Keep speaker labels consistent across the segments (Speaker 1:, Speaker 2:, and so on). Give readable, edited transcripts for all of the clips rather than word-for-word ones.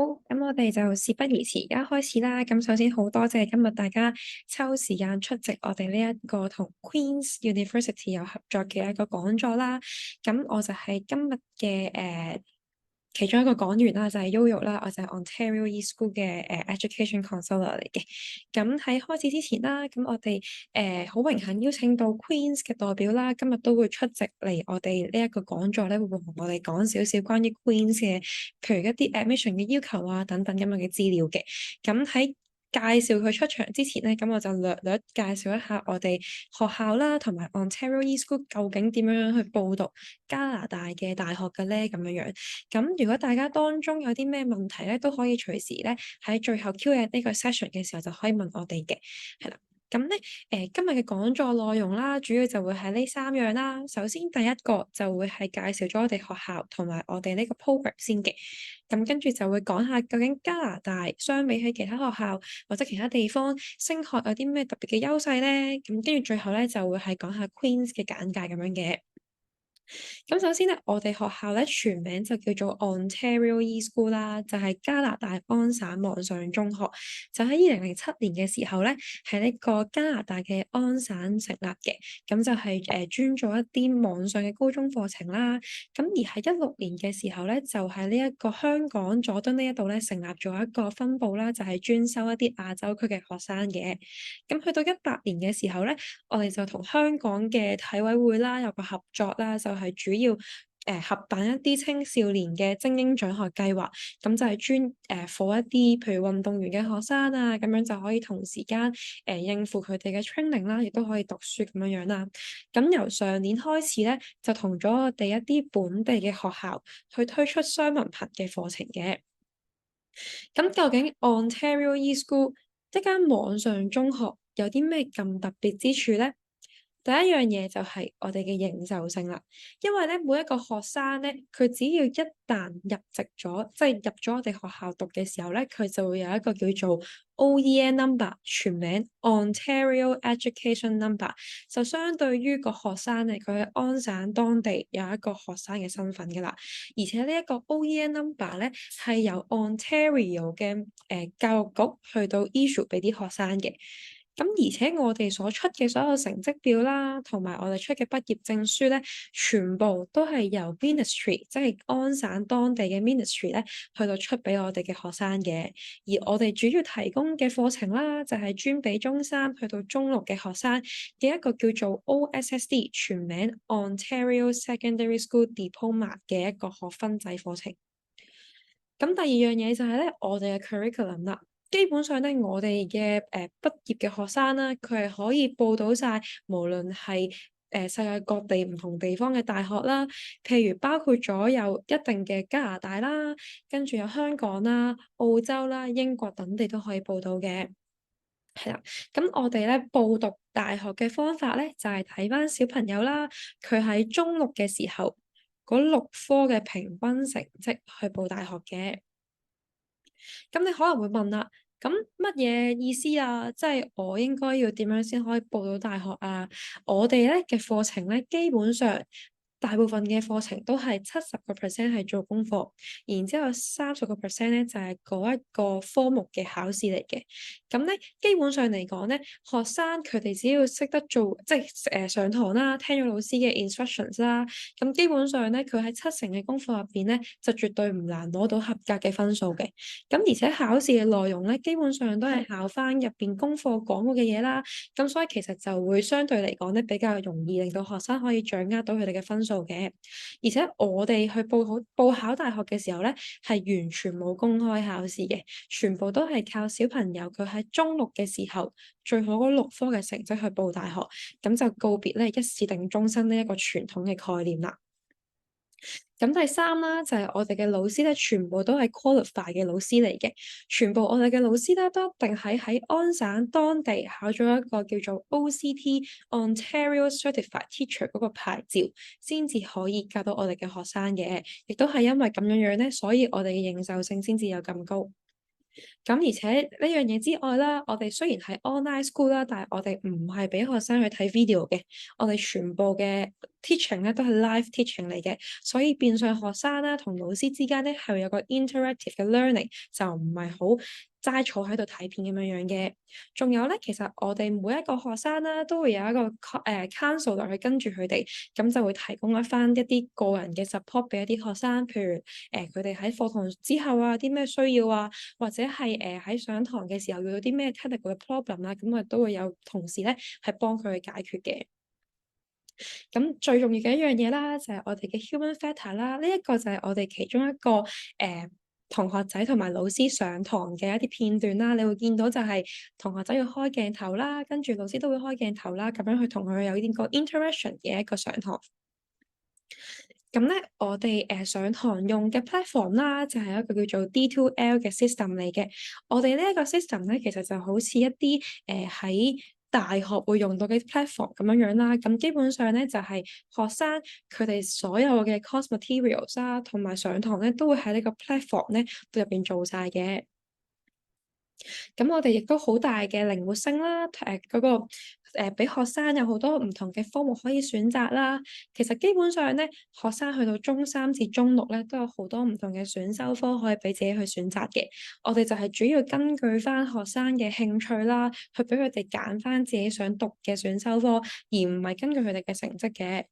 Speaker 1: 好，咁我哋就事不宜遲，而家開始啦。咁首先好多謝今日大家抽時間出席我哋呢一個同 Queen's University 有合作嘅一個講座啦。咁我就係今日嘅其中一個講員啦，就係 Yoyo 啦，我就係 Ontario E School 嘅Education Consultant 嚟嘅。咁喺開始之前啦，咁我哋好榮幸邀請到 Queen's 嘅代表啦，今日都會出席嚟我哋呢一個講座咧，會同我哋講少少關於 Queen's 嘅，譬如一啲 admission 嘅要求啊等等咁樣嘅資料嘅。咁喺介紹佢出場之前咧，咁我就略介紹一下我哋學校啦，同埋 Ontario E School 究竟點樣去報讀加拿大嘅大學嘅咧，咁樣樣。咁如果大家當中有啲咩問題咧，都可以隨時咧喺最後 Q&A 呢個 session 嘅時候就可以問我哋嘅，係啦。咁咧，今日嘅講座內容啦，主要就會係呢三樣啦。首先第一個就會係介紹咗我哋學校同埋我哋呢個 program 先嘅。咁跟住就會講下究竟加拿大相比起其他學校或者其他地方升學有啲咩特別嘅優勢咧？咁跟住最後咧就會係講下 Queen's 嘅簡介咁樣嘅。咁首先咧，我哋學校咧全名就叫做 Ontario E School 啦，就係加拿大安省網上中學。就喺2007年嘅時候咧，係呢個加拿大嘅安省成立嘅。咁就係專做一啲網上嘅高中課程啦。咁而喺2016年嘅時候咧，就喺呢一個香港佐敦呢一度咧成立咗一個分部啦，就係專收一啲亞洲區嘅學生嘅。咁去到2018年嘅時候咧，我哋就同香港嘅體委會啦有個合作啦，就係主要合辦一啲青少年嘅精英獎學計劃，咁就係專課一啲譬如運動員嘅學生啊，咁樣就可以同時間應付佢哋嘅 training 啦，亦都可以讀書咁樣樣啦。咁由上年開始咧，就同咗我哋一啲本地嘅學校去推出雙文憑嘅課程嘅。咁究竟 Ontario E School 一間網上中學有啲咩咁特別之處咧？第一樣嘢就係我哋嘅認受性啦，因為咧每一個學生咧，佢只要一旦入籍咗，即係入咗我哋學校讀嘅時候咧，佢就會有一個叫做 OeS number，全名 Ontario Education Number，就相對於個學生咧，佢喺安省當地有一個學生嘅身份㗎啦。而且呢一個 OeS number 咧係由 Ontario 嘅教育局去到 issue 俾啲學生嘅。咁而且我哋所出嘅所有成績表啦，同埋我哋出嘅畢業證書咧，全部都係由 Ministry，即係安省當地嘅 Ministry 咧，去到出俾我哋嘅學生嘅。而我哋主要提供嘅課程啦，就係專俾中三去到中六嘅學生嘅一個叫做 OSSD，全名 Ontario Secondary School Diploma 嘅一個學分制課程。咁第二樣嘢就係咧，我哋嘅 curriculum 啦。基本上咧，我哋嘅畢業嘅學生啦，佢係可以報到晒，無論係世界各地唔同地方嘅大學啦，譬如包括咗有一定嘅加拿大啦，跟住有香港啦、澳洲啦、英國等地都可以報到嘅。係啦，咁我哋咧報讀大學嘅方法咧，就係睇返小朋友啦，佢喺中六嘅時候嗰6科嘅平均成績去報大學嘅。咁你可能會問啦，咁乜嘢意思啊？即係我應該要點樣先可以報到大學啊？我哋咧嘅課程咧，基本上大部分嘅課程都係70% 係做功課，然之後30% 咧就係嗰一個科目嘅考試嚟嘅。咁咧基本上嚟講咧，學生佢哋只要識得做，即係上堂啦，聽咗老師嘅 instructions 啦，咁基本上咧佢喺70%嘅功課入邊咧，就絕對唔難攞到合格嘅分數嘅。咁而且考試嘅內容咧，基本上都係考翻入邊功課講過嘅嘢啦。咁所以其實就會相對嚟講咧，比較容易令到學生可以掌握到佢哋嘅分數嘅。而且我哋去報考大學嘅時候咧，係完全冇公開考試嘅，全部都係靠小朋友佢喺中六嘅時候最好嗰6科嘅成績去報大學，咁就告別咧一試定終身呢一個傳統嘅概念啦。咁第三啦，就係我哋嘅老師咧，全部都係 qualify 嘅老師嚟嘅，全部我哋嘅老師咧都一定喺安省當地考咗一個叫做 OCT Ontario Certified Teacher 嗰個牌照，先至可以教到我哋嘅學生嘅，亦都係因為咁樣樣咧，所以我哋嘅認受性先至有咁高。咁而且呢樣嘢之外啦，我哋雖然係 online school 啦，但係我哋唔係俾學生去睇 video 嘅，我哋全部嘅 teaching 咧都係 live teaching 嚟嘅，所以變相學生啦同老師之間咧係會有個 interactive 嘅 learning，就唔係好齋坐喺度睇片咁樣樣嘅。仲有咧，其實我哋每一個學生啦都會有一個counselor 去跟住佢哋，咁就會提供一啲個人嘅 support 俾一啲學生，譬如佢哋喺課堂之後啊，啲咩需要啊，或者係喺上堂嘅時候遇到啲咩 technical 嘅 problem 啦，咁我哋都會有同事咧係幫佢去解決嘅。咁最重要嘅一樣嘢啦，就係我哋嘅 human factor 啦，呢一個就係我哋其中一個同學仔同埋老師上堂嘅一啲片段啦。你會見到就係同學仔要開鏡頭啦，跟住老師都會開鏡頭啦，咁樣去同佢有呢個 interaction 嘅一個上堂。咁咧，我哋上堂用嘅 platform 啦，就係一個叫做 D2L 嘅 system 嚟嘅。我哋呢一個 system 咧，其實就好似一啲喺大學會用到嘅 platform 咁樣樣啦。咁基本上咧，就係學生佢哋所有嘅 course materials 啦，同埋上堂咧，都會喺呢個 platform 咧入邊做晒嘅。咁我哋亦都好大嘅靈活性啦，嗰個俾學生有好多唔同嘅科目可以選擇啦。其實基本上咧，學生去到中三至中六咧，都有好多唔同嘅選修科可以俾自己去選擇嘅。我哋就係主要根據翻學生嘅興趣啦，去俾佢哋揀翻自己想讀嘅選修科，而唔係根據佢哋嘅成績嘅。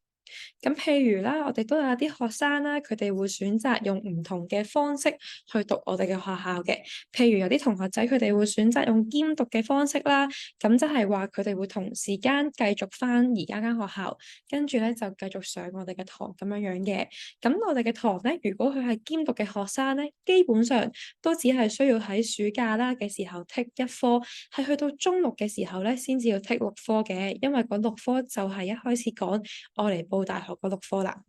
Speaker 1: 咁譬如啦，我哋都有啲學生啦，佢哋會選擇用唔同嘅方式去讀我哋嘅學校嘅。譬如有啲同學仔佢哋會選擇用兼讀嘅方式啦，咁即係話佢哋會同時間繼續返而家間學校，跟住咧就繼續上我哋嘅堂咁樣樣嘅。咁我哋嘅堂咧，如果佢係兼讀嘅學生咧，基本上都只係需要喺暑假啦嘅時候剔一科，係去到中六嘅時候咧先至要剔六科嘅，因為嗰六科就係一開始講我嚟報大學嗰六科啦。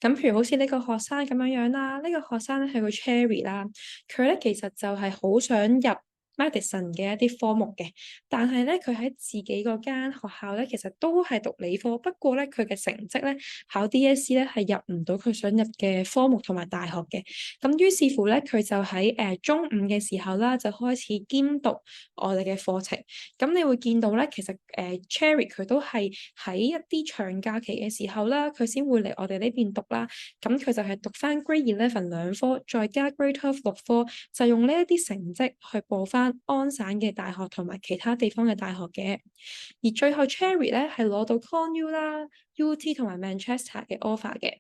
Speaker 1: 咁譬如好似呢個學生咁樣樣啦，呢個學生咧係個 Cherry 啦，佢咧其實就係好想入Medicine 嘅一啲科目嘅，但係咧佢喺自己嗰間學校咧，其實都係讀理科，不過咧佢嘅成績咧考 DSE 咧係入唔到佢想入嘅科目同埋大學嘅，咁於是乎咧佢就喺中五嘅時候啦，就開始兼讀我哋嘅課程。咁你會見到咧，其實Cherry 佢都係喺一啲長假期嘅時候啦，佢先會嚟我哋呢邊讀啦。咁佢就係讀翻 Grade 11兩科，再加 Grade 12六科，就用呢一啲成績去報翻安省嘅大學同埋其他地方嘅大學嘅。而最後 Cherry 咧係攞到 ConU 啦、UT 同埋 Manchester 嘅 offer 嘅。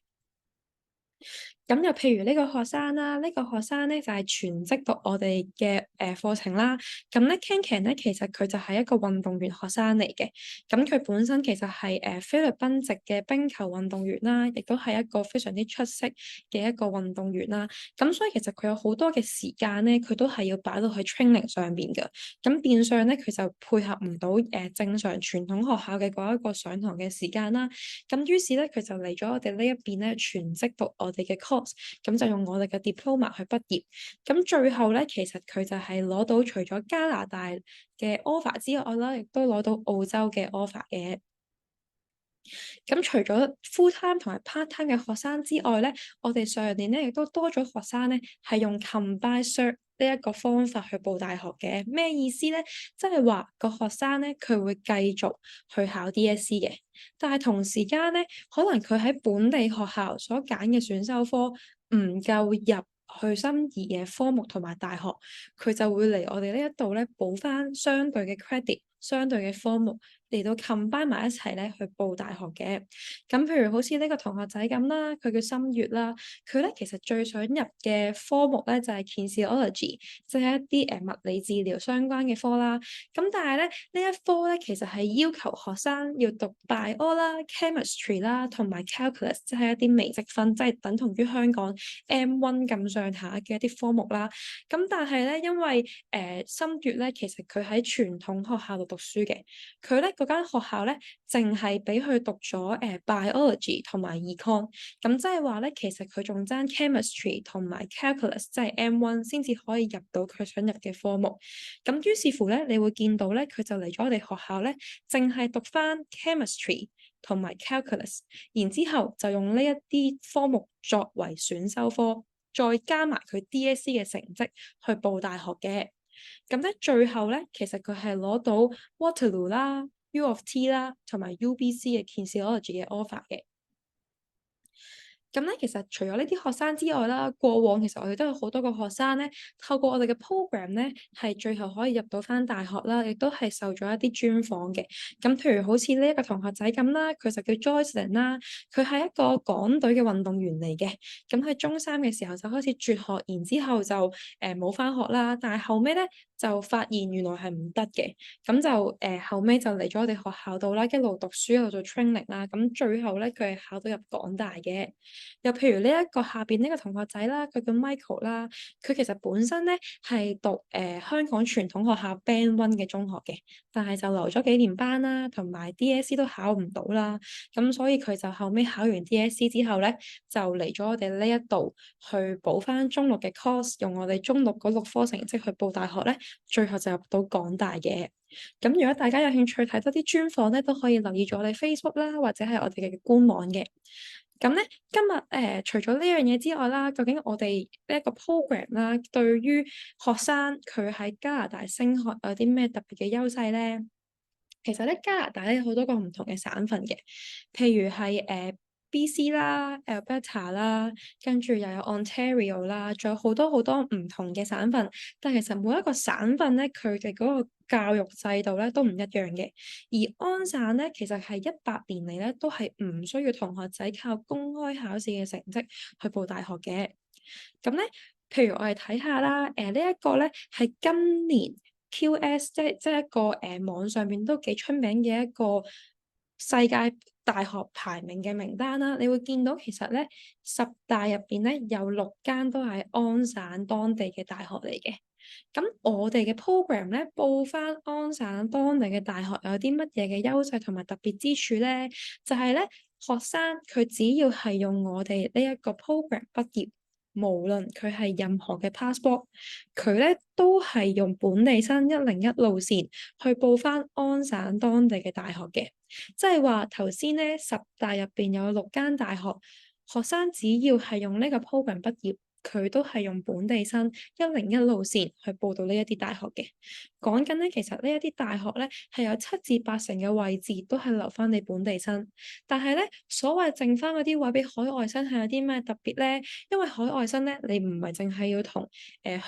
Speaker 1: 咁又譬如呢個學生啦，呢個學生咧就係全職讀我哋嘅課程啦。咁咧 Ken 咧其實佢就係一個運動員學生嚟嘅。咁佢本身其實係菲律賓籍嘅冰球運動員啦，亦都係一個非常之出色嘅一個運動員啦。咁所以其實佢有好多嘅時間咧，佢都係要擺到去 training 上邊嘅。咁變相咧佢就配合唔到正常傳統學校嘅嗰一個上堂嘅時間啦。咁於是咧佢就嚟咗我哋呢一邊咧全職讀我哋嘅 course。咁就用我哋嘅 diploma 去畢業，咁最後咧，其實佢就係攞到除咗加拿大嘅 offer 之外啦，亦都攞到澳洲嘅 offer 嘅。咁除咗 full time 同埋 part time 嘅學生之外咧，我哋上年咧亦都多咗學生咧係用 combined cert 呢一個方法去報大學嘅。咩意思咧？即係話個學生咧佢會繼續去考 DSE 嘅，但係同時間咧可能佢喺本地學校所揀嘅選修科唔夠入去心儀嘅科目同埋大學，佢就會嚟我哋呢一度咧補翻相對嘅 credit、相對嘅科目嚟到 combine 埋一齊咧去報大學嘅。咁譬如好似呢個同學仔咁啦，佢叫心月啦，佢咧其實最想入嘅科目咧就係 kinesiology，即係一啲物理治療相關嘅科啦。咁但係咧呢一科咧其實係要求學生要讀 bio 啦、chemistry 啦同埋 calculus，即係一啲微積分，即係等同於香港 M1 咁上下嘅一啲科目啦。咁但係咧因為心月咧其實佢喺傳統學校度讀書嘅，佢咧嗰間學校咧淨係俾佢讀咗biology 同埋 econ，咁即係話咧其實佢仲爭 chemistry 同埋 calculus，即係 M1 先至可以入到佢想入嘅科目。咁於是乎咧，你會見到咧佢就嚟咗我哋學校咧，淨係讀翻 chemistry 同埋 calculus，然之後就用呢一啲科目作為選修科。再加埋佢 DSE 嘅成績去報大學嘅。咁咧最後咧，其實佢係攞到 Waterloo 啦、U of T 啦同埋 UBC 嘅 Kinesiology 嘅 offer 嘅。咁咧，其實除咗呢啲學生之外啦，過往其實我哋都有好多個學生咧，透過我哋嘅 program 咧，係最後可以入到返大學啦，亦都係受咗一啲專訪嘅。咁譬如好似呢一個同學仔咁啦，佢就叫 Joycelyn 啦，佢係一個港隊嘅運動員嚟嘅。咁喺中三嘅時候就開始輟學，然之後就冇返學啦。但係後尾咧就發現原來係唔得嘅，咁就後尾就嚟咗我哋學校度啦，一路讀書一路做 training 啦。咁最後咧佢係考到入港大嘅。又譬如呢一個下邊呢個同學仔啦，佢叫 Michael 啦，佢其實本身咧係讀香港傳統學校 Band One 嘅中學嘅，但係就留咗幾年班啦，同埋 DSE 都考唔到啦，咁所以佢就後尾考完 DSE 之後咧，就嚟咗我哋呢一度去補翻中六嘅 course，用我哋中六嗰6科成績去報大學咧，最後就入到港大嘅。咁如果大家有興趣睇多啲專訪咧，都可以留意咗我哋 Facebook 啦，或者係我哋嘅官網嘅。咁咧，今日除咗呢樣嘢之外啦，究竟我哋呢一個 program 啦，對於學生佢喺加拿大升學有啲咩特別嘅優勢咧？其實咧，加拿大咧有好多個唔同嘅省份嘅，譬如係BC 啦、Alberta 啦，跟住又有 Ontario 啦，仲有好多好多唔同嘅省份。但其實每一個省份咧，佢哋嗰個教育制度咧都唔一樣嘅。而安省咧，其實係100年嚟咧都係唔需要同學仔靠公開考試嘅成績去報大學嘅。咁咧，譬如我哋睇下啦，呢一個咧係今年 QS 即係一個網上面都幾出名嘅一個世界大學排名嘅名單啦。你會見到其實咧10大入邊咧有6間都係安省當地嘅大學嚟嘅。咁我哋嘅 program 咧報翻安省當地嘅大學有啲乜嘢嘅優勢同埋特別之處咧？就係咧學生佢只要係用我哋呢一個 program 畢業，無論佢係任何嘅 passport，佢咧都係用本地生101路線去報翻安省當地嘅大學嘅。即係話頭先咧10大入邊有6間大學，學生只要係用呢個 program 畢業，佢都係用本地生101路線去報到呢一啲大學嘅。講緊咧，其實呢一啲大學咧係有7至8成嘅位置都係留翻你本地生，但係咧所謂剩翻嗰啲位俾海外生係有啲咩特別咧？因為海外生咧，你唔係淨係要同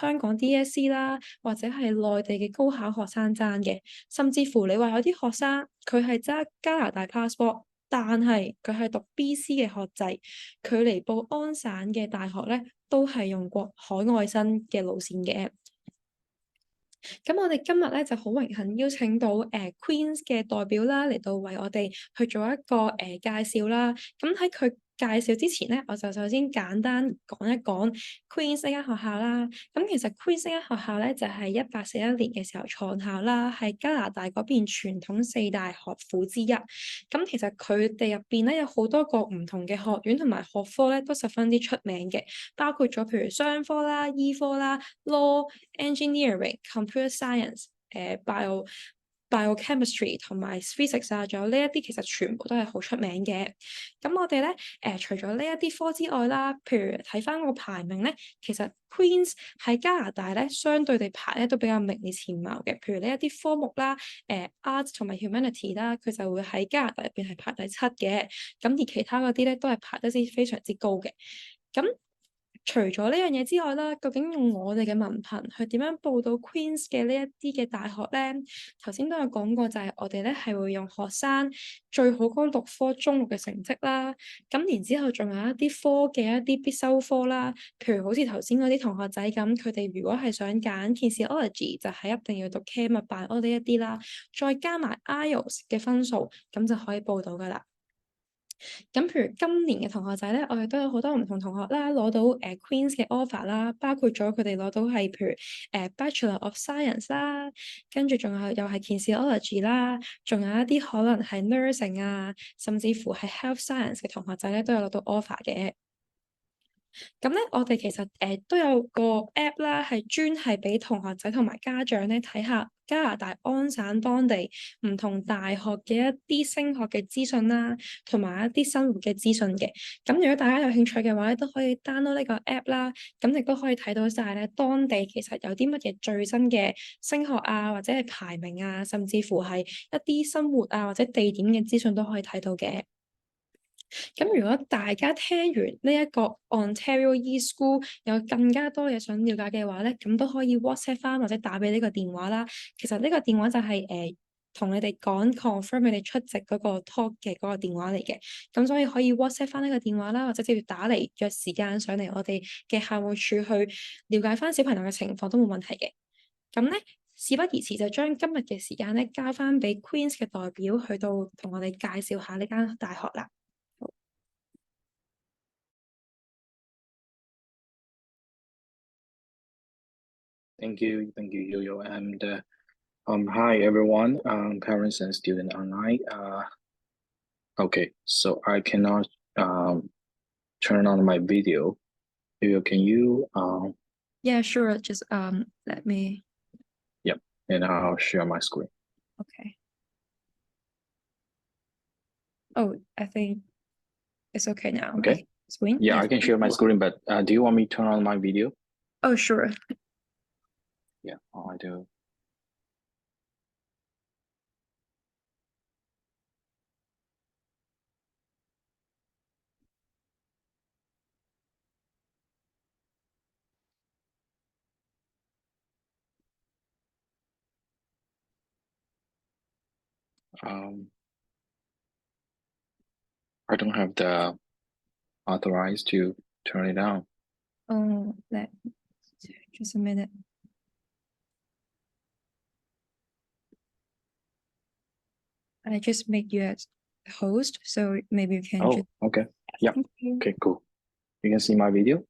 Speaker 1: 香港 DSE 啦，或者係內地嘅高考學生爭嘅，甚至乎你話有啲學生佢係揸加拿大 passport，但係佢係讀 BC 嘅學制，佢嚟報安省嘅大學咧，都係用過海外生嘅路線嘅。咁我哋今日咧就好榮幸邀請到Queen 嘅代表啦，嚟到為我哋去做一個介紹啦。咁喺佢介紹之前咧，我就首先簡單講一講 Queen 呢間學校啦。咁其實 Queen 呢間學校咧就係1841年嘅時候創校啦，係加拿大嗰邊傳統4大學府之一。咁其實佢哋入邊咧有好多個唔同嘅學院同埋學科咧都十分之出名嘅，包括咗譬如商科啦、醫科啦、Law、Engineering、Computer Science、Biochemistry 同埋 Physics 啊，仲有呢一啲其實全部都係好出名嘅。咁我哋咧除咗呢一啲科之外啦，譬如睇翻個排名咧，其實 Queen 喺加拿大咧相對地排咧都比較名列前茅嘅。譬如呢一啲科目啦，Art 同埋 Humanity 啦，佢就會喺加拿大入邊係排第7嘅。咁而其他嗰啲咧都係排得非常之高嘅。咁除咗呢樣嘢之外啦，究竟用我哋嘅文憑去點樣報到 Queen's 嘅呢一啲嘅大學咧？頭先都有講過，就係我哋咧係會用學生最好嗰6科中六嘅成績啦。咁然之後仲有一啲科嘅一啲必修科啦，譬如好似頭先嗰啲同學仔咁，佢哋如果係想揀 Kinesiology，就係一定要讀 Chem Bio 呢一啲啦，再加埋 IELTS 嘅分數，咁就可以報到噶啦。咁譬如今年嘅同學仔咧，我哋都有好多唔同同學啦，攞到Queen's 嘅 offer 啦，包括咗佢哋攞到係譬如Bachelor of Science 啦，跟住仲有又係 Kinesiology 啦，仲有一啲可能係 Nursing 啊，甚至乎係 Health Science 嘅同學仔咧，都有攞到 offer 嘅。咁咧，我哋其實都有個 app 啦，係專係俾同學仔同埋家長咧睇下加拿大安省當地唔同大學嘅一啲升學嘅資訊啦，同埋一啲生活嘅資訊嘅。咁如果大家有興趣嘅話咧，都可以 download 呢個 app 啦。咁亦都可以睇到晒咧當地其實有啲乜嘢最新嘅升學啊，或者係排名啊，甚至乎係一啲生活啊或者地點嘅資訊都可以睇到嘅。咁如果大家聽完呢一個 Ontario eSchool 有更加多嘢想了解嘅話咧，咁都可以 WhatsApp 翻或者打俾呢個電話啦。其實呢個電話就係同你哋講 confirm 你哋出席嗰個 talk 嘅嗰個電話嚟嘅。咁所以可以 WhatsApp 翻呢個電話啦，或者直接打嚟約時間上嚟我哋嘅校務處去了解翻小朋友嘅情況都冇問題嘅。咁咧，事不宜遲，就將今日嘅時間咧交翻俾 Queens 嘅代表去到同我哋介紹下呢間大學啦。
Speaker 2: Thank you, Yo-Yo, and hi everyone, parents and students online. Okay, so I cannot turn on my video. Yo-Yo, can you?
Speaker 1: Yeah, sure. Just let me.
Speaker 2: Yep, and I'll share my screen.
Speaker 1: Okay. Oh, I think it's okay now.
Speaker 2: Okay.
Speaker 1: Screen?
Speaker 2: Yeah, I can share my screen, but do you want me to turn on my video?
Speaker 1: Oh, sure.
Speaker 2: Yeah, I do. I don't have the authorized to turn it on.
Speaker 1: Oh, just a minute. I just make you a host, so maybe you can just.
Speaker 2: Okay. Yeah. Okay, cool. You can see my video?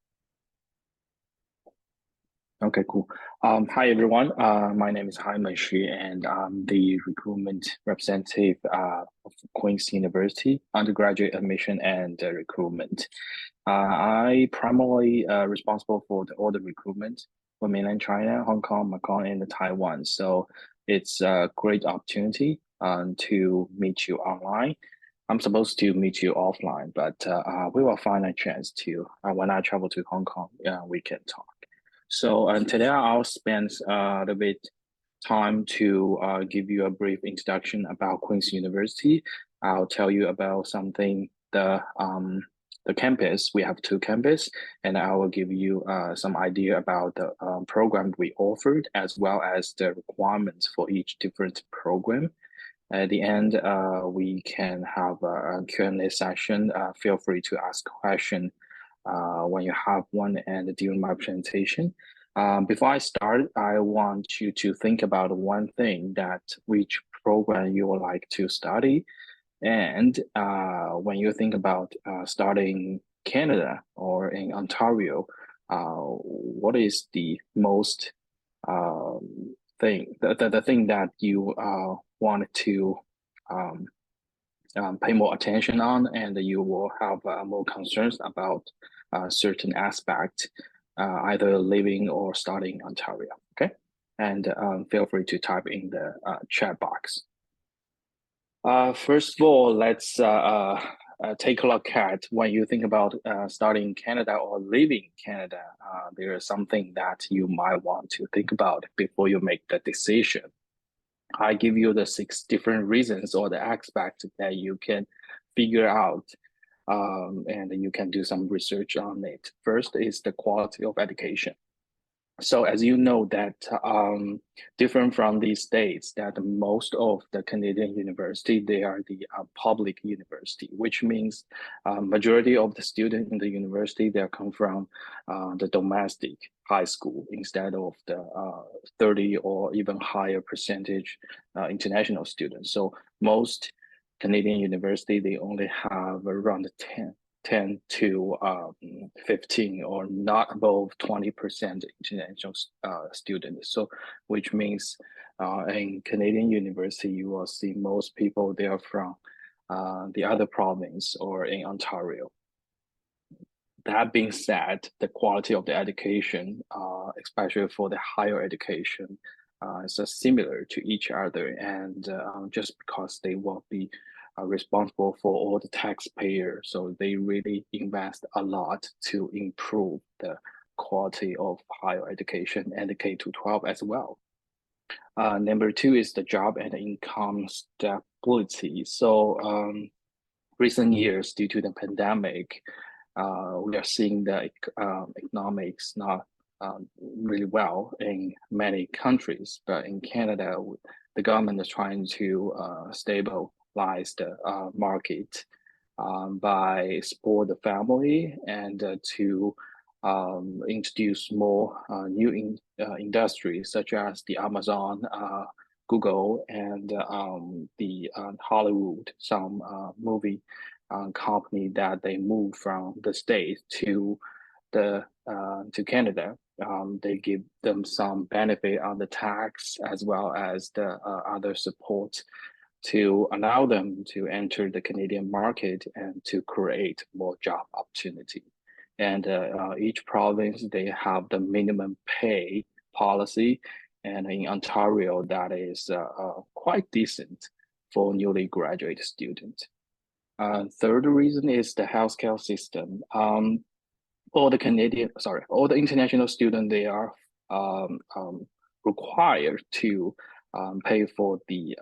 Speaker 2: Okay, cool. Hi, everyone. My name is Haiman Shi, and I'm the recruitment representative of Queen's University, undergraduate admission and recruitment. I primarily responsible for all the recruitment for mainland China, Hong Kong, Macau, and Taiwan. So it's a great opportunity to meet you online. I'm supposed to meet you offline, but we will find a chance to, when I travel to Hong Kong, we can talk. So today I'll spend a little bit time to give you a brief introduction about Queen's University. I'll tell you about something, the campus. We have two campuses, and I will give you some idea about the program we offered, as well as the requirements for each different program. At the end, we can have a Q&A session. Feel free to ask questions when you have one and during my presentation. Before I start, I want you to think about one thing, that which program you would like to study. And when you think about studying Canada or in Ontario, what is the most thing, the thing that you want to pay more attention on, and you will have more concerns about certain aspect, either living or studying in Ontario, okay? And feel free to type in the chat box. First of all, let's take a look at when you think about studying in Canada or living in Canada, there is something that you might want to think about before you make the decision. I give you the 6 different reasons or the aspects that you can figure out, and you can do some research on it. First is the quality of education. So as you know that different from these states, that most of the Canadian university, they are the public university, which means majority of the students in the university, they come from the domestic high school instead of the 30 or even higher percentage international students. So most Canadian university, they only have around 10 to 15 or not above 20% international students. So which means in Canadian university, you will see most people, they are from the other province or in Ontario. That being said, the quality of the education, especially for the higher education, is similar to each other, and just because they will be responsible for all the taxpayer, so they really invest a lot to improve the quality of higher education and the K-12 as well. Number two is the job and income stability. So recent years, due to the pandemic, we are seeing the economics not really well in many countries, but in Canada, the government is trying to stabilize the market by support the family and to introduce more new industries such as the Amazon, Google, and the Hollywood, some movie company that they move from the States to Canada. They give them some benefit on the tax as well as the other support to allow them to enter the Canadian market and to create more job opportunity. And each province, they have the minimum pay policy. And in Ontario, that is quite decent for newly graduate students. Third reason is the healthcare system. All the international students, they are required to pay for the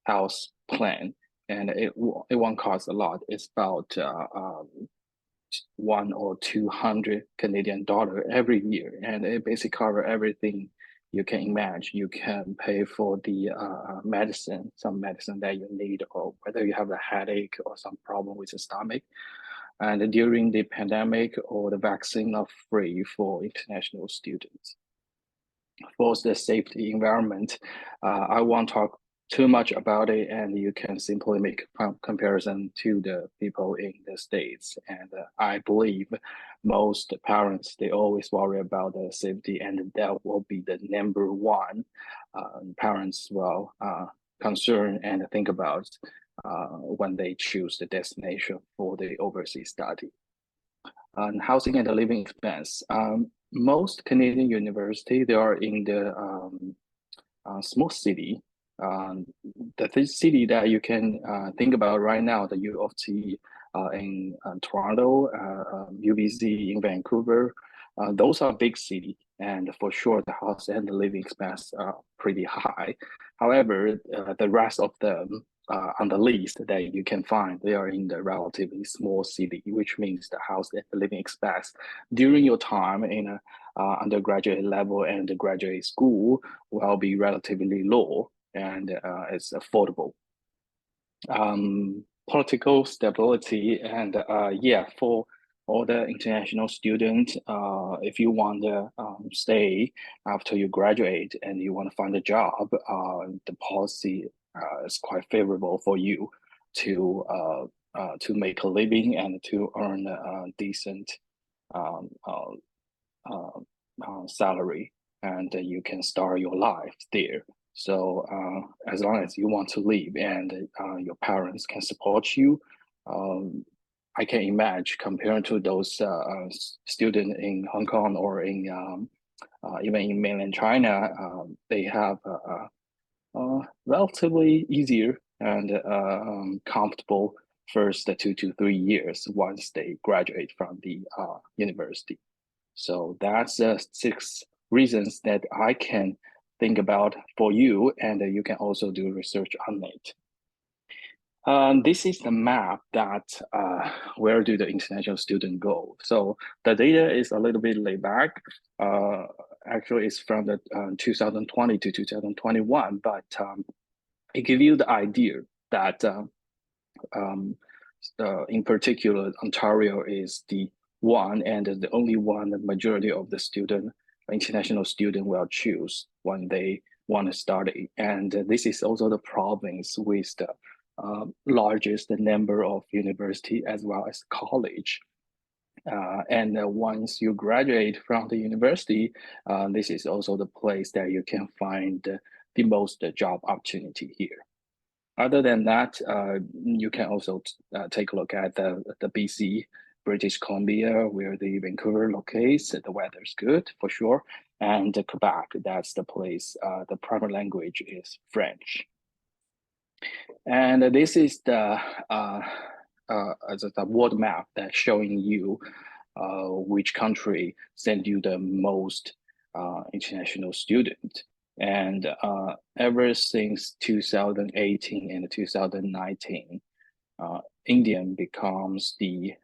Speaker 2: health plan, and it won't cost a lot. It's about $100 or $200 Canadian every year, and it basically covers everything you can imagine. You can pay for the medicine, some medicine that you need, or whether you have a headache or some problem with the stomach. And during the pandemic, or the vaccine are free for international students. For the safety environment, I won't talk too much about it, and you can simply make a comparison to the people in the States. And I believe most parents, they always worry about the safety, and that will be the number one parents will concern and think about when they choose the destination for the overseas study. And housing and the living expense. Most Canadian universities, they are in the small city. The city that you can think about right now, the U of T in Toronto, UBC in Vancouver, those are big cities, and for sure the house and the living expense are pretty high. However, the rest of them on the list that you can find, they are in the relatively small city, which means the house and the living expense during your time in a undergraduate level and the graduate school will be relatively low, and it's affordable. Political stability, and for all the international students, if you want to stay after you graduate and you want to find a job, the policy is quite favorable for you to make a living and to earn a decent salary, and you can start your life there. So as long as you want to leave and your parents can support you, I can imagine compared to those students in Hong Kong or in even in mainland China, they have relatively easier and comfortable first 2 to 3 years once they graduate from the university. So that's 6 reasons that I can think about for you, and you can also do research on it. This is the map that where do the international students go. So the data is a little bit laid back. Actually, it's from the 2020 to 2021, but it gives you the idea that in particular, Ontario is the one and the only one the majority of the international student will choose when they want to study. And this is also the province with the largest number of university as well as college. And once you graduate from the university, this is also the place that you can find the most job opportunity here. Other than that, you can also take a look at the BC, British Columbia, where the Vancouver locates. The weather is good for sure. And Quebec, that's the place, the primary language is French. And this is the world map that's showing you which country send you the most international student. And ever since 2018 and 2019, India becomes the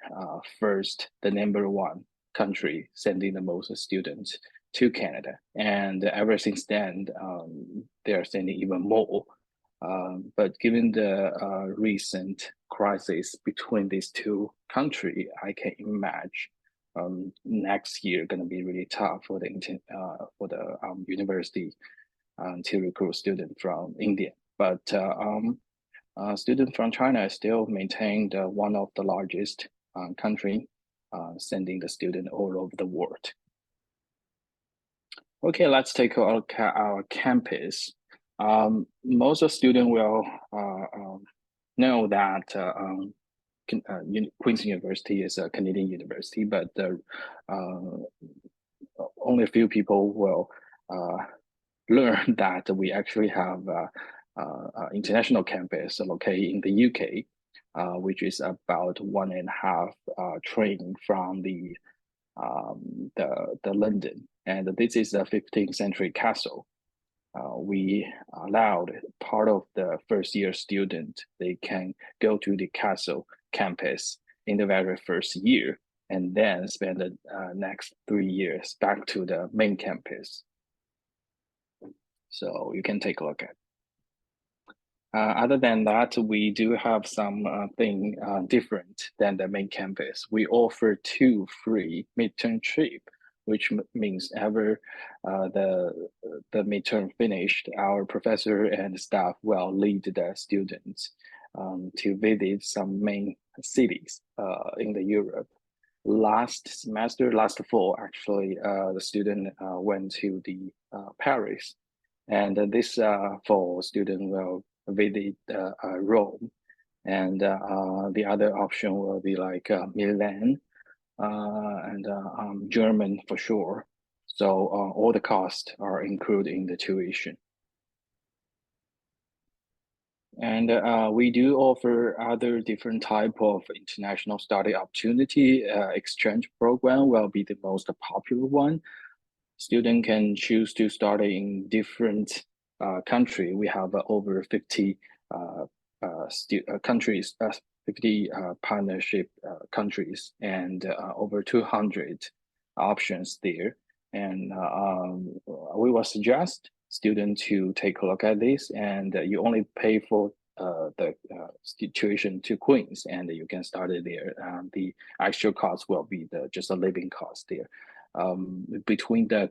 Speaker 2: number one country sending the most students to Canada. And ever since then, they are sending even more. But given the recent crisis between these two countries, I can imagine next year going to be really tough for the university to recruit students from India. But students from China still maintained one of the largest country sending the student all over the world. Okay, let's take a look at our campus. Most of students will know that Queen's University is a Canadian university, but only a few people will learn that we actually have international campus located in the UK, which is about 1.5 train from the London, and this is a 15th century castle. We allowed part of the first year student, they can go to the castle campus in the very first year and then spend the next 3 years back to the main campus. So you can take a look at. Other than that, we do have something different than the main campus. We offer 2 free midterm trips, which means ever the midterm finished, our professor and staff will lead the students to visit some main cities in the Europe. Last fall, actually, the student went to the Paris, and this fall, student will visit Rome, and the other option will be like Milan and German for sure. So all the costs are included in the tuition. And we do offer other different type of international study opportunity. Exchange program will be the most popular one. Student can choose to study in different country. We have over 50 countries, 50 partnership countries, and over 200 options there. And we will suggest students to take a look at this, and you only pay for the tuition to Queen's, and you can start it there. The actual cost will be just a living cost there. Between the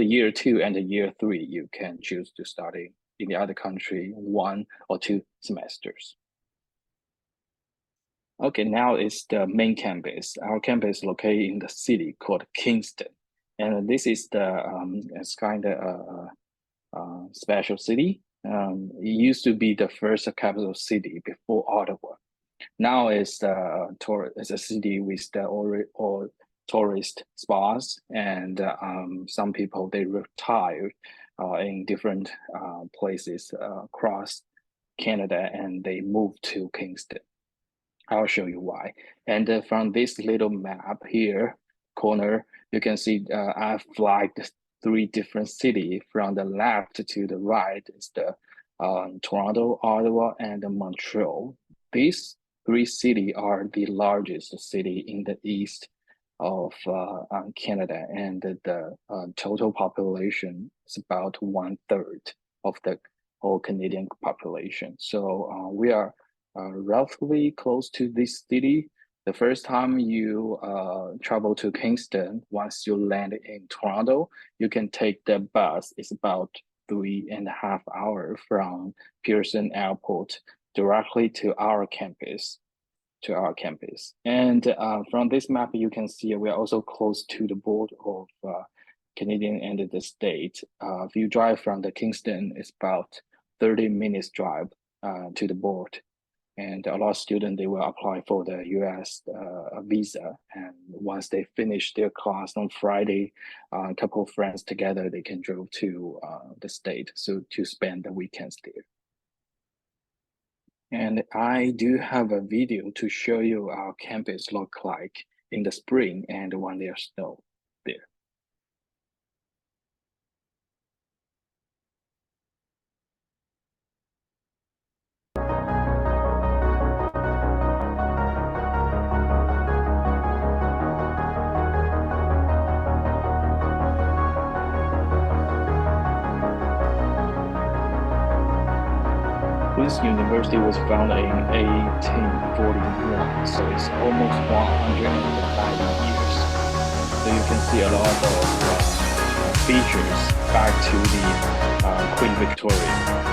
Speaker 2: year 2 and the year 3, you can choose to study in the other country 1 or 2 semesters. Okay, now it's the main campus. Our campus is located in the city called Kingston, and this is it's kind of a special city. It used to be the first capital city before Ottawa. Now it's a city with all tourist spots, and some people, they retired in different places across Canada, and they moved to Kingston. I'll show you why. And from this little map here, corner, you can see I've flagged 3 different cities. From the left to the right is the Toronto, Ottawa, and Montreal. These 3 cities are the largest city in the east of Canada, and the total population is about 1/3 of the whole Canadian population. So we are relatively close to this city. The first time you travel to Kingston, once you land in Toronto, you can take the bus. It's about 3.5 hours from Pearson Airport directly to our campus. And from this map, you can see we are also close to the border of Canadian and the state. If you drive from the Kingston, it's about 30 minutes drive to the board. And a lot of students, they will apply for the US visa. And once they finish their class on Friday, a couple of friends together, they can drive to the state to spend the weekends there. And I do have a video to show you our campus look like in the spring and when there's snow there. Queen's University was founded in 1841, so it's almost 190 years. So you can see a lot of features back to the Queen Victoria.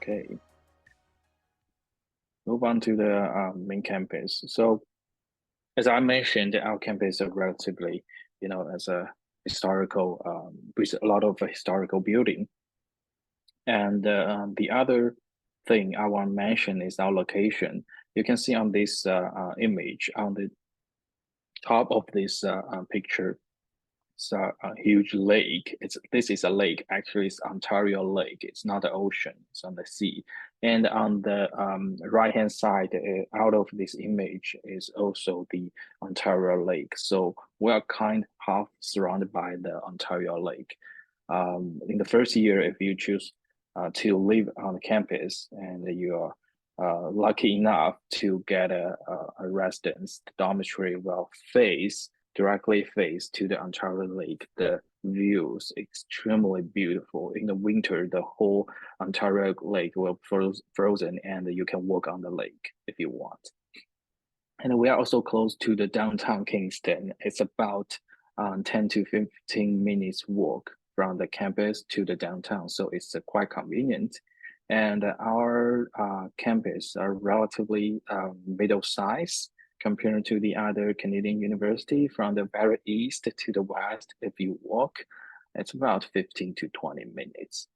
Speaker 2: Okay, move on to the main campus. So, as I mentioned, our campus is relatively, as a historical, with a lot of historical building. And the other thing I want to mention is our location. You can see on this image, on the top of this picture, it's a huge lake. This is a lake. Actually, it's Ontario Lake. It's not the ocean. It's on the sea. And on the right-hand side, out of this image is also the Ontario Lake. So we are kind of half surrounded by the Ontario Lake. In the first year, if you choose to live on the campus and you are lucky enough to get a residence, the dormitory will directly face to the Ontario Lake. The view is extremely beautiful. In the winter, the whole Ontario Lake will frozen and you can walk on the lake if you want. And we are also close to the downtown Kingston. It's about 10 to 15 minutes walk from the campus to the downtown. So it's quite convenient. And our campus are relatively middle size compared to the other Canadian university. From the very east to the west, if you walk, it's about 15 to 20 minutes.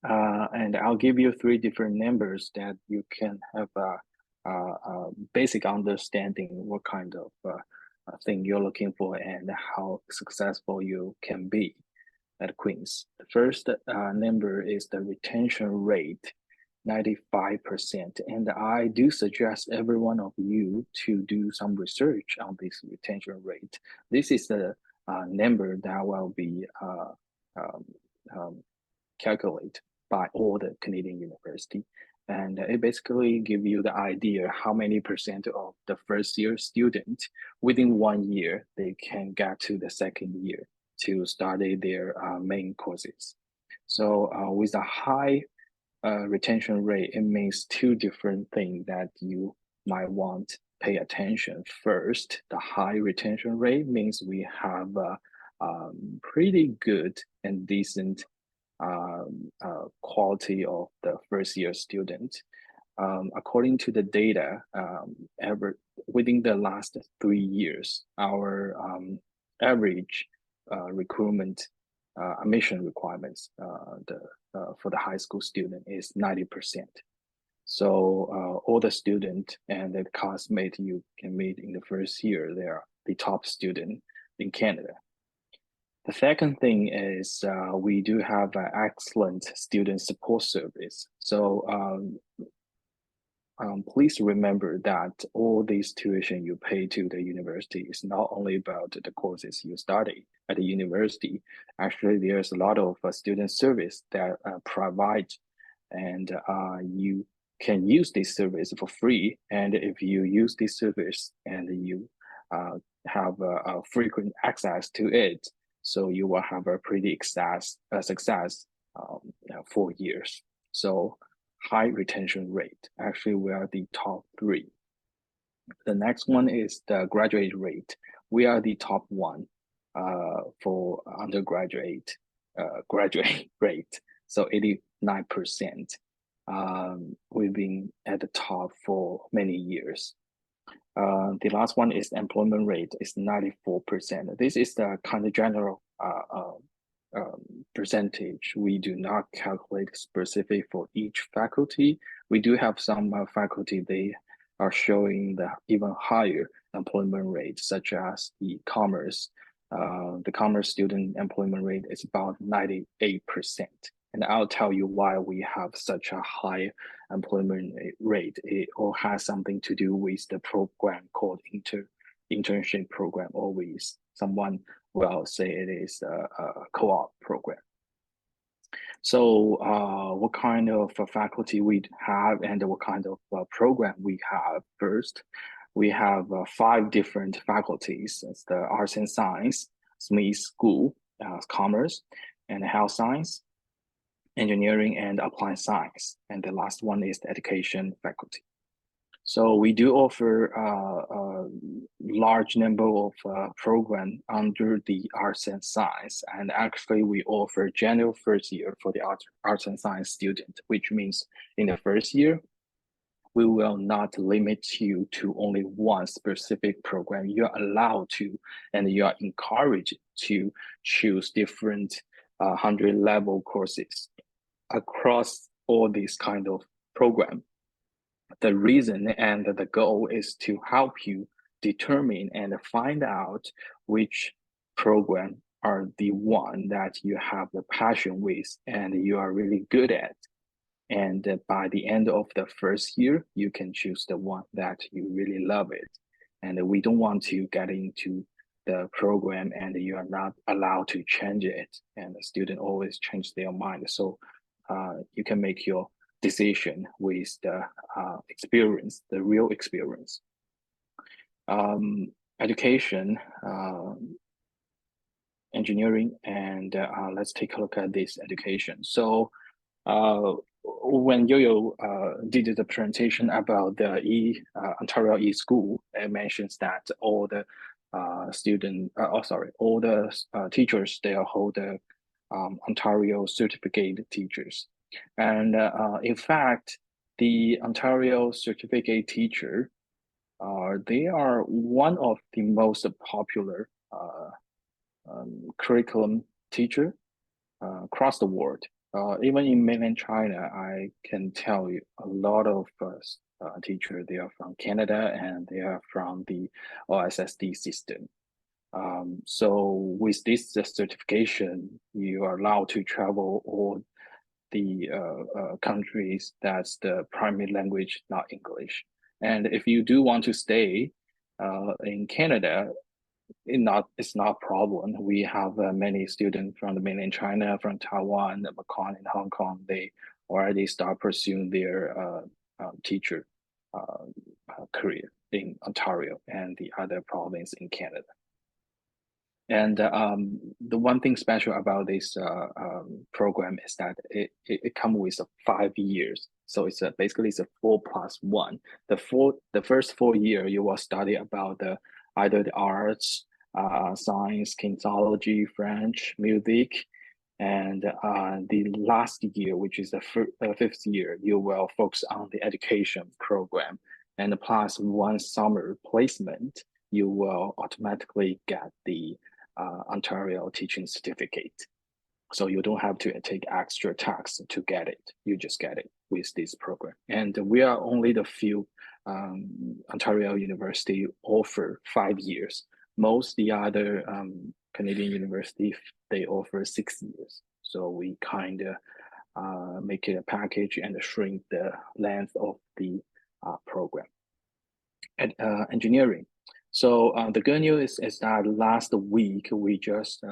Speaker 2: And I'll give you 3 different numbers that you can have a basic understanding what kind of thing you're looking for and how successful you can be at Queen's. The first number is the retention rate, 95%. And I do suggest every one of you to do some research on this retention rate. This is the number that will be calculated by all the Canadian university. And it basically gives you the idea how many percent of the first year student within 1 year, they can get to the second year to study their main courses. So with a high retention rate, it means 2 different things that you might want to pay attention. First, the high retention rate means we have a pretty good and decent quality of the first year student. According to the data, within the last 3 years, our average recruitment admission requirements for the high school student is 90%. So all the student and the classmate you can meet in the first year, they are the top student in Canada. The second thing is we do have an excellent student support service. So please remember that all this tuition you pay to the university is not only about the courses you study at the university. Actually, there's a lot of student service that provide, and you can use this service for free. And if you use this service and you have a frequent access to it, so you will have a pretty success 4 years. So high retention rate. Actually, we are the top 3. The next one is the graduate rate. We are the top 1 for undergraduate graduate rate, so 89%. We've been at the top for many years. The last one is employment rate is 94%. This is the kind of general percentage. We do not calculate specific for each faculty. We do have some faculty, they are showing the even higher employment rate, such as the commerce. The commerce student employment rate is about 98%. And I'll tell you why we have such a high employment rate. It all has something to do with the program called internship program, OeS. Someone will say it is a co-op program. So what kind of faculty we have and what kind of program we have? First, we have 5 different faculties. It's the Arts and Science, SME School, Commerce, and Health Science, Engineering and Applied Science. And the last one is the Education faculty. So we do offer a large number of programs under the Arts and Science. And actually, we offer general first year for the Arts and Science student, which means in the first year, we will not limit you to only one specific program. You're allowed to, and you are encouraged to choose different 100-level courses across all these kind of programs. The reason and the goal is to help you determine and find out which program are the one that you have the passion with and you are really good at. And by the end of the first year, you can choose the one that you really love it. And we don't want to get into the program and you are not allowed to change it. And the student always change their mind. So you can make your decision with the experience, the real experience. Education, engineering, and let's take a look at this education. So when Yo-Yo did the presentation about the Ontario E-School, it mentions that all the all the teachers, they hold the Ontario certificate teachers. And in fact, the Ontario certificate teacher, they are one of the most popular curriculum teacher across the world. Even in mainland China, I can tell you a lot of teachers, they are from Canada and they are from the OSSD system. So with this certification, you are allowed to travel all the countries that's the primary language, not English. And if you do want to stay in Canada, it's not a problem. We have many students from the mainland China, from Taiwan, Macau, and Hong Kong. They already start pursuing their teacher career in Ontario and the other province in Canada. And the one thing special about this program is that it comes with 5 years. So it's basically it's a 4+1. The first 4 years you will study about either the arts, science, kinesiology, French, music, and the last year, which is the 5th year, you will focus on the education program. And plus 1 summer placement, you will automatically get the Ontario teaching certificate. So you don't have to take extra tax to get it. You just get it with this program. And we are only the few Ontario University offer 5 years. Most the other Canadian university, they offer 6 years. So we kind of make it a package and shrink the length of the program. And engineering. So the good news is that last week we just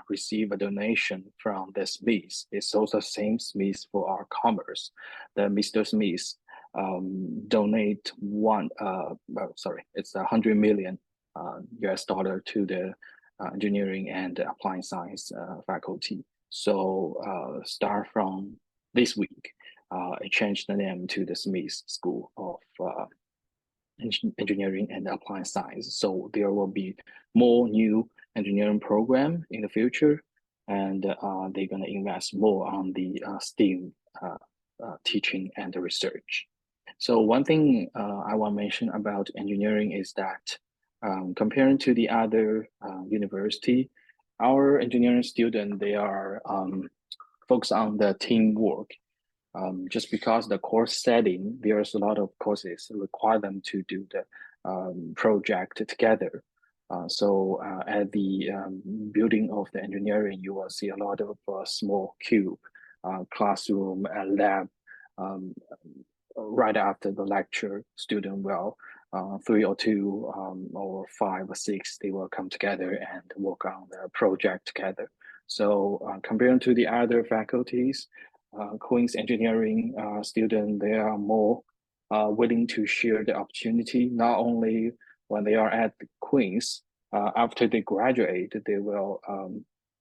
Speaker 2: received a donation from the Smiths. It's also the same Smiths for our commerce. The Mr. Smiths donate it's $100 million US dollar to the engineering and applied science faculty. So start from this week, it changed the name to the Smith School of Engineering and Applied Science. So there will be more new engineering program in the future, and they're going to invest more on the STEAM teaching and research. So one thing I want to mention about engineering is that comparing to the other university, our engineering students, they are focused on the teamwork. Just because the course setting, there's a lot of courses require them to do the project together. So at the building of the engineering, you will see a lot of small cube, classroom and lab. Right after the lecture, student will 3 or 2 or 5 or 6, they will come together and work on the project together. So comparing to the other faculties, Queen's engineering students, they are more willing to share the opportunity, not only when they are at the Queen's, after they graduate, they will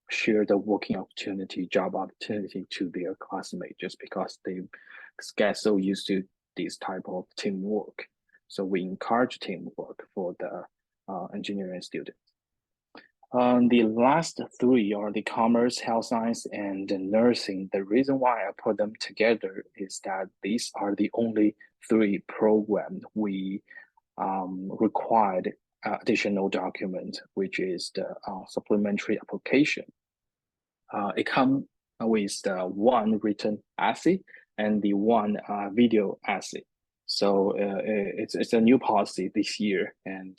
Speaker 2: share the working opportunity, job opportunity to their classmates, just because they get so used to this type of teamwork. So we encourage teamwork for the engineering students. The last 3 are the commerce, health science, and nursing. The reason why I put them together is that these are the only 3 programs we required additional document, which is the supplementary application. It comes with the 1 written essay and the 1 video essay. So it's a new policy this year, and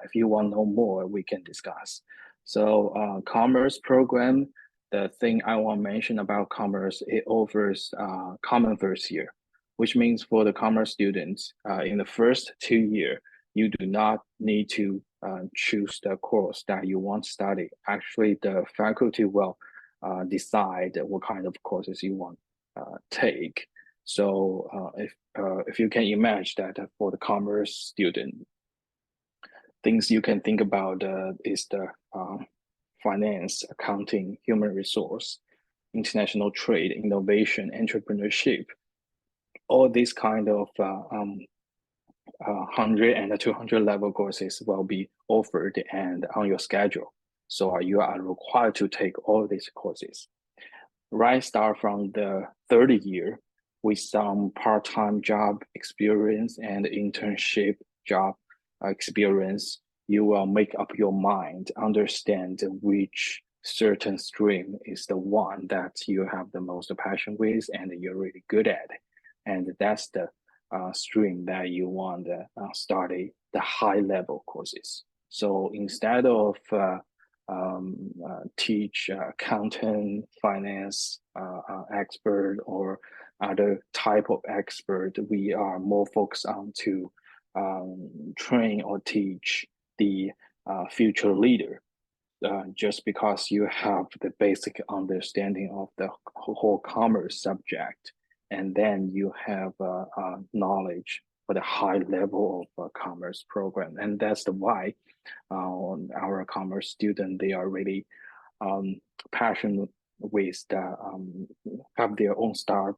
Speaker 2: if you want to know more, we can discuss. So commerce program, the thing I want to mention about commerce, it offers common first year, which means for the commerce students in the first 2 years, you do not need to choose the course that you want to study. Actually, the faculty will decide what kind of courses you want to take. So if you can imagine that for the commerce student, things you can think about is the finance, accounting, human resource, international trade, innovation, entrepreneurship. All these kind of 100 and 200 level courses will be offered and on your schedule. So you are required to take all these courses. Right, start from the 3rd year with some part-time job experience and internship job experience. You will make up your mind, understand which certain stream is the one that you have the most passion with and you're really good at. And that's the stream that you want to study the high-level courses. So instead of teach accountant, finance expert, or other type of expert, we are more focused on to train or teach the future leader. Just because you have the basic understanding of the whole commerce subject, and then you have knowledge for the high level of commerce program. And that's the why our commerce students, they are really passionate with the, have their own startup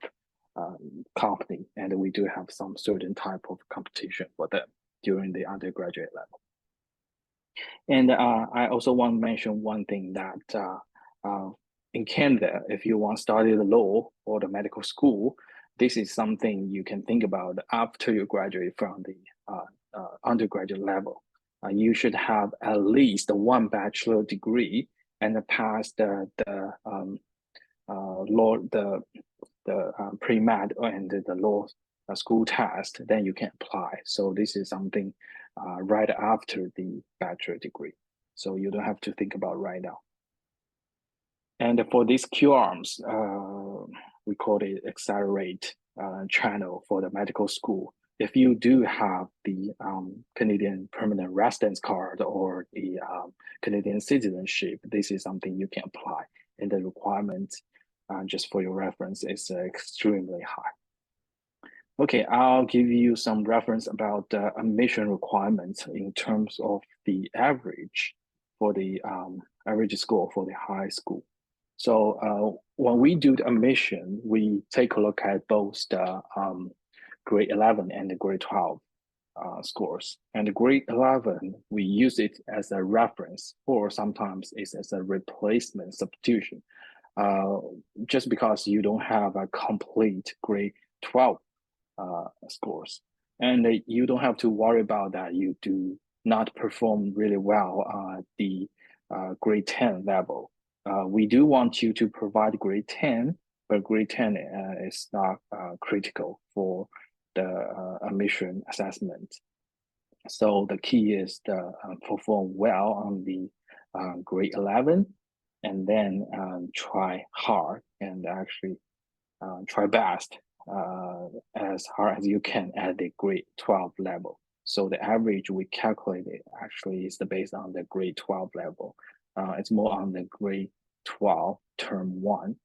Speaker 2: company. And we do have some certain type of competition for them during the undergraduate level. And I also want to mention one thing that in Canada, if you want to study the law or the medical school, this is something you can think about after you graduate from the undergraduate level. You should have at least 1 bachelor degree and pass the law, the pre-med and the law school test, then you can apply. So this is something right after the bachelor degree. So you don't have to think about right now. And for these QArms, we call it accelerate channel for the medical school. If you do have the Canadian permanent residence card or the Canadian citizenship, this is something you can apply. And the requirement, just for your reference, is extremely high. Okay, I'll give you some reference about the admission requirements in terms of the average for the average score for the high school. So when we do the admission, we take a look at both the grade 11 and the grade 12 scores. And the grade 11, we use it as a reference, or sometimes it's as a replacement substitution. Just because you don't have a complete grade 12 scores. And you don't have to worry about that you do not perform really well at the grade 10 level. We do want you to provide grade 10, but grade 10 is not critical for the admission assessment. So the key is to perform well on the grade 11, and then try hard and actually try best as hard as you can at the grade 12 level. So the average we calculated actually is based on the grade 12 level. It's more on the grade 12 term 1.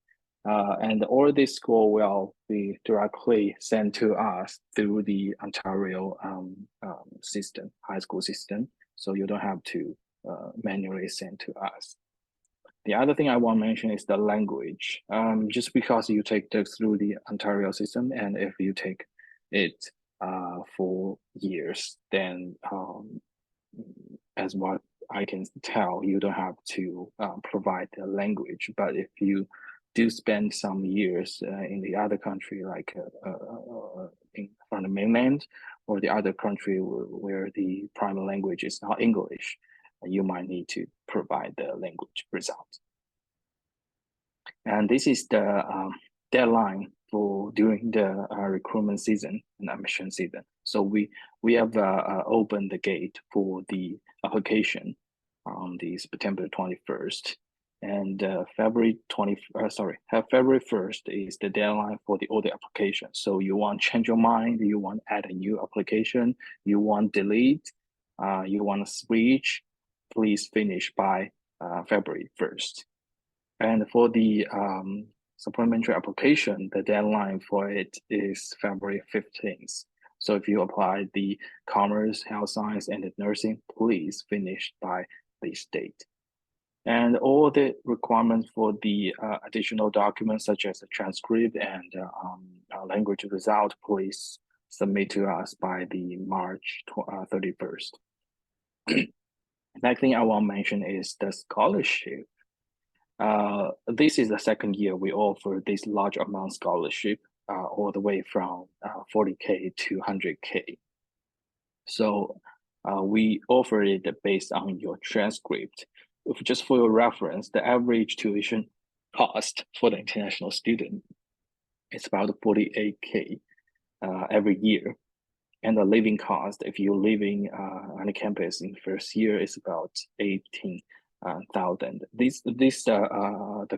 Speaker 2: And all this score will be directly sent to us through the Ontario system, high school system. So you don't have to manually send to us. The other thing I want to mention is the language. Just because you take this through the Ontario system, and if you take it for years, then as what I can tell, you don't have to provide the language. But if you do spend some years in the other country, like from the mainland or the other country where the primary language is not English, you might need to provide the language result. And this is the deadline for during the recruitment season and admission season. So we have opened the gate for the application on the September 21st. And February 1st is the deadline for the audit application. So you want to change your mind, you want to add a new application, you want to delete, you want to switch, please finish by February 1st. And for the supplementary application, the deadline for it is February 15th. So if you apply the commerce, health science, and the nursing, please finish by this date. And all the requirements for the additional documents, such as the transcript and language result, please submit to us by the March 31st. Next thing I want to mention is the scholarship. This is the second year we offer this large amount scholarship, all the way from 40K to 100K. So we offer it based on your transcript. Just for your reference, the average tuition cost for the international student is about 48K every year. And the living cost, if you're living on the campus in the first year, is about 18,000. The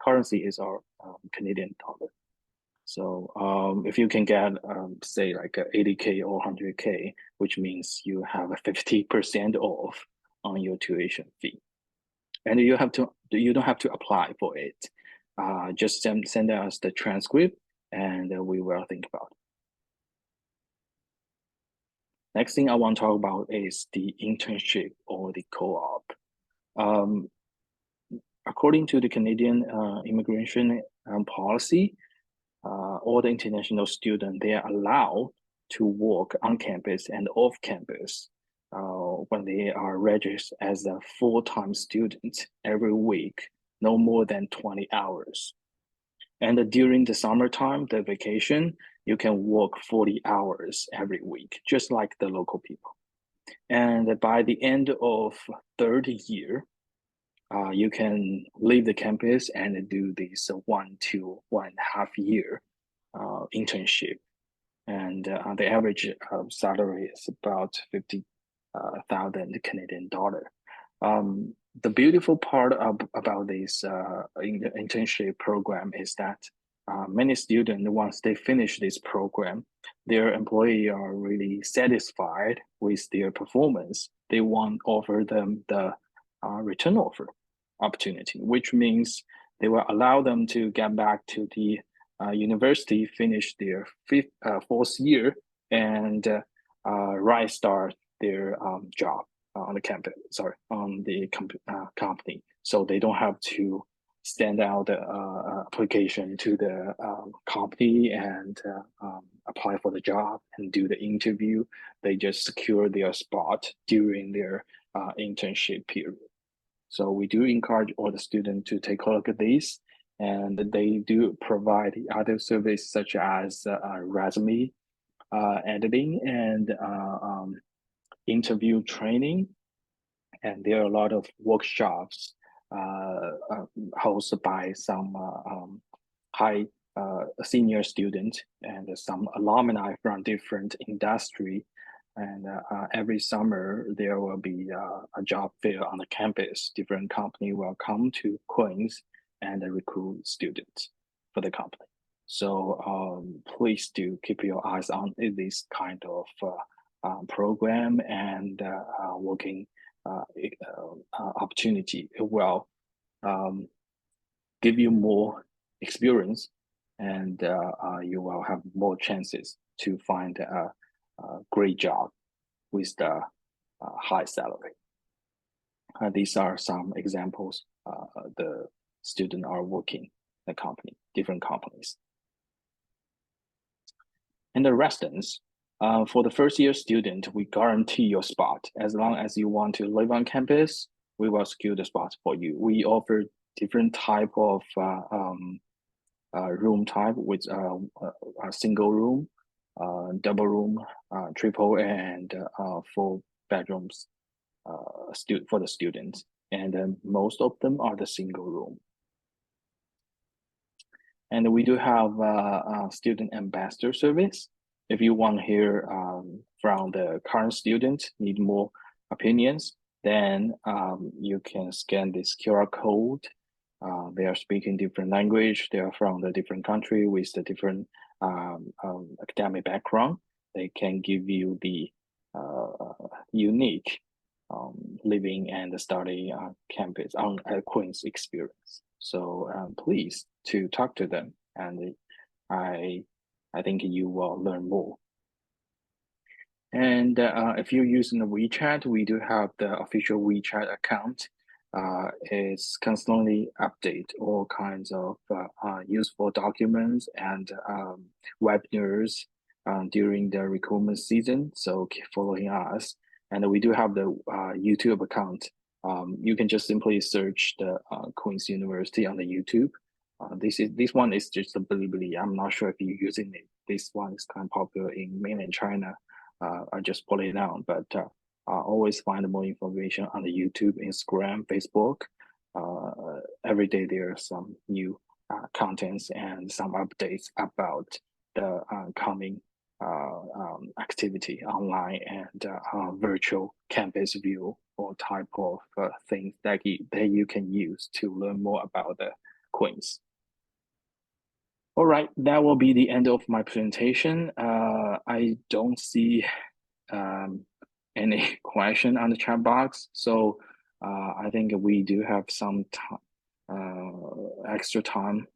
Speaker 2: currency is our Canadian dollar. So if you can get, say, like 80K or 100K, which means you have a 50% off on your tuition fee, and you don't have to apply for it. Just send us the transcript, and we will think about it. Next thing I want to talk about is the internship or the co-op. According to the Canadian immigration policy, all the international students, they are allowed to work on campus and off campus when they are registered as a full-time student every week, no more than 20 hours. And during the summertime, the vacation, you can work 40 hours every week, just like the local people. And by the end of third year, you can leave the campus and do this 1 to 1.5 year internship. And the average salary is about 50,000 Canadian dollar. The beautiful part about this internship program is that many students, once they finish this program, their employee are really satisfied with their performance. They want to offer them the return offer opportunity, which means they will allow them to get back to the university, finish their fourth year, and start their job on the campus, on the company. So they don't have to send out the application to the company and apply for the job and do the interview. They just secure their spot during their internship period. So we do encourage all the students to take a look at this, and they do provide other services such as resume editing and interview training. And there are a lot of workshops hosted by some high senior students and some alumni from different industry. And every summer there will be a job fair on the campus. Different company will come to Queens and recruit students for the company. So please do keep your eyes on this kind of program and working opportunity. It will give you more experience, and you will have more chances to find a great job with the high salary. These are some examples. The students are working the company, different companies. And the residence. For the first year student, we guarantee your spot. As long as you want to live on campus, we will secure the spots for you. We offer different type of room type with a single room, double room, triple, and 4 bedrooms for the students. And most of them are the single room. And we do have a student ambassador service. If you want to hear from the current students, need more opinions, then you can scan this QR code. They are speaking different language. They are from the different country with the different academic background. They can give you the unique living and study on campus on Queen's experience. So please to talk to them, and I think you will learn more. And if you're using the WeChat, we do have the official WeChat account. It's constantly update all kinds of useful documents and webinars during the recruitment season. So keep following us. And we do have the YouTube account. You can just simply search the Queen's University on the YouTube. This one is just a Bilibili. I'm not sure if you're using it. This one is kind of popular in mainland China. I just put it down, but always find more information on the YouTube, Instagram, Facebook. Every day there are some new contents and some updates about the coming activity online and virtual campus view or type of things that you can use to learn more about the Queens. All right, that will be the end of my presentation. I don't see any question on the chat box, so I think we do have some extra time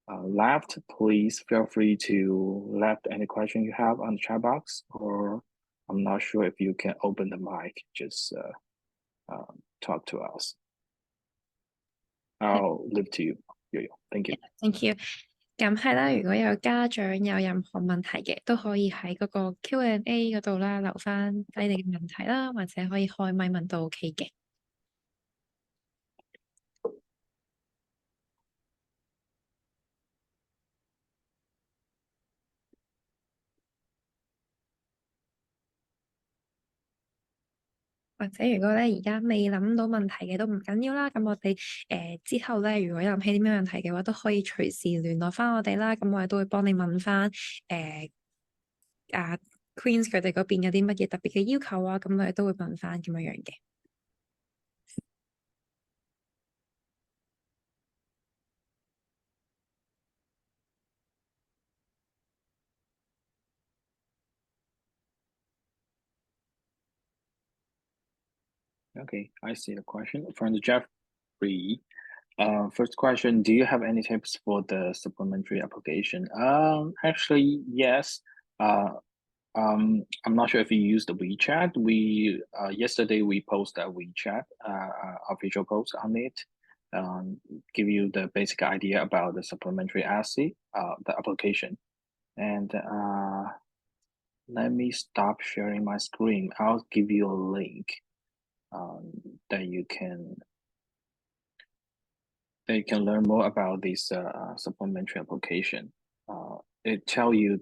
Speaker 2: left. Please feel free to left any question you have on the chat box, or I'm not sure if you can open the mic, just talk to us. I'll leave to you, Yo-Yo. Thank you.
Speaker 1: Thank you. 咁係啦，如果有家長有任何問題嘅，都可以喺嗰個 Q&A 嗰度啦，留翻你哋嘅問題啦，或者可以開咪問都 OK 嘅。或者如果咧而家未諗到問題嘅都唔緊要啦，咁我哋之後咧如果有諗起啲咩問題嘅話，都可以隨時聯絡翻我哋啦，咁我哋都會幫你問翻Queens 佢哋嗰邊有啲乜嘢特別嘅要求啊，咁我哋都會問翻咁樣嘅。
Speaker 2: Okay, I see the question from the Jeffrey. First question, do you have any tips for the supplementary application? Actually, yes. I'm not sure if you use the WeChat. Yesterday we posted a WeChat official post on it. give you the basic idea about the supplementary essay, the application. And let me stop sharing my screen. I'll give you a link that you can learn more about this supplementary application. It tells you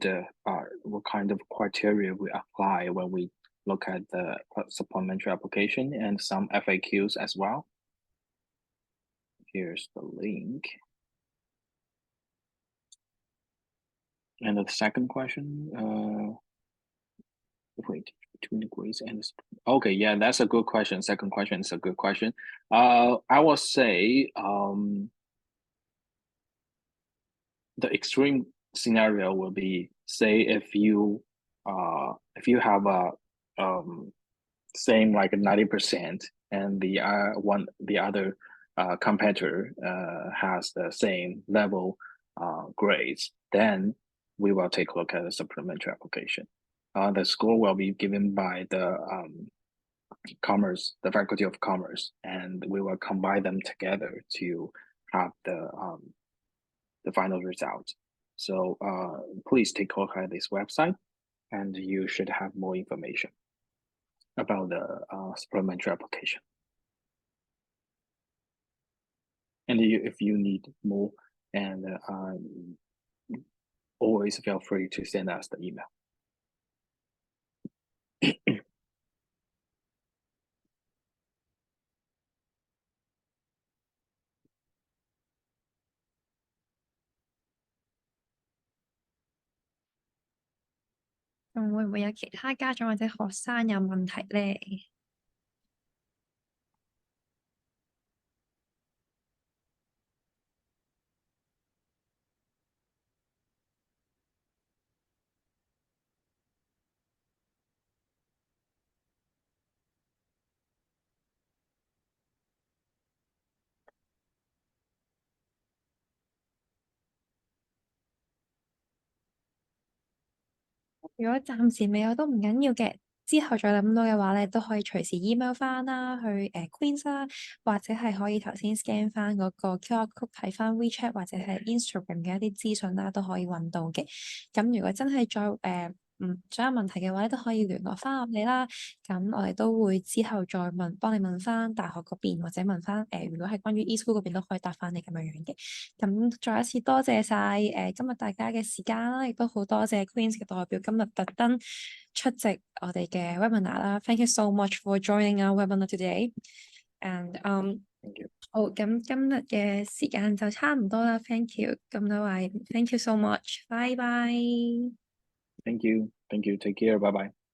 Speaker 2: what kind of criteria we apply when we look at the supplementary application and some FAQs as well. Here's the link. And the second question, wait, between the grades and okay, yeah, that's a good question. Second question is a good question. I will say the extreme scenario will be, say if you have a same like 90% and the other competitor has the same level grades, then we will take a look at the supplementary application. The score will be given by the Faculty of Commerce, and we will combine them together to have the final result. So please take a look at this website, and you should have more information about the supplementary application. And if you need more, and always feel free to send us the email.
Speaker 1: 會唔會有其他家長或者學生有問題呢？如果暫時未有都唔緊要嘅，之後再諗到嘅話咧，都可以隨時 email 翻啦，去Queen 啦，或者係可以頭先 scan 翻嗰個 QR code 睇翻 WeChat 或者係 Instagram 嘅一啲資訊啦，都可以揾到嘅。咁如果真係再有問題嘅話咧，都可以聯絡翻我哋啦。咁我哋都會之後再幫你問翻大學嗰邊，或者問翻如果係關於 eSchool 嗰邊都可以答翻你咁樣嘅。咁再一次多謝晒今日大家嘅時間啦，亦都好多謝 Queens 嘅代表今日特登出席我哋嘅 webinar 啦。Thank you so much for joining our webinar today. And好，咁今日嘅時間就差唔多啦。Thank you，咁多位 ，Thank you so much，拜拜。
Speaker 2: Thank you. Take care. Bye bye.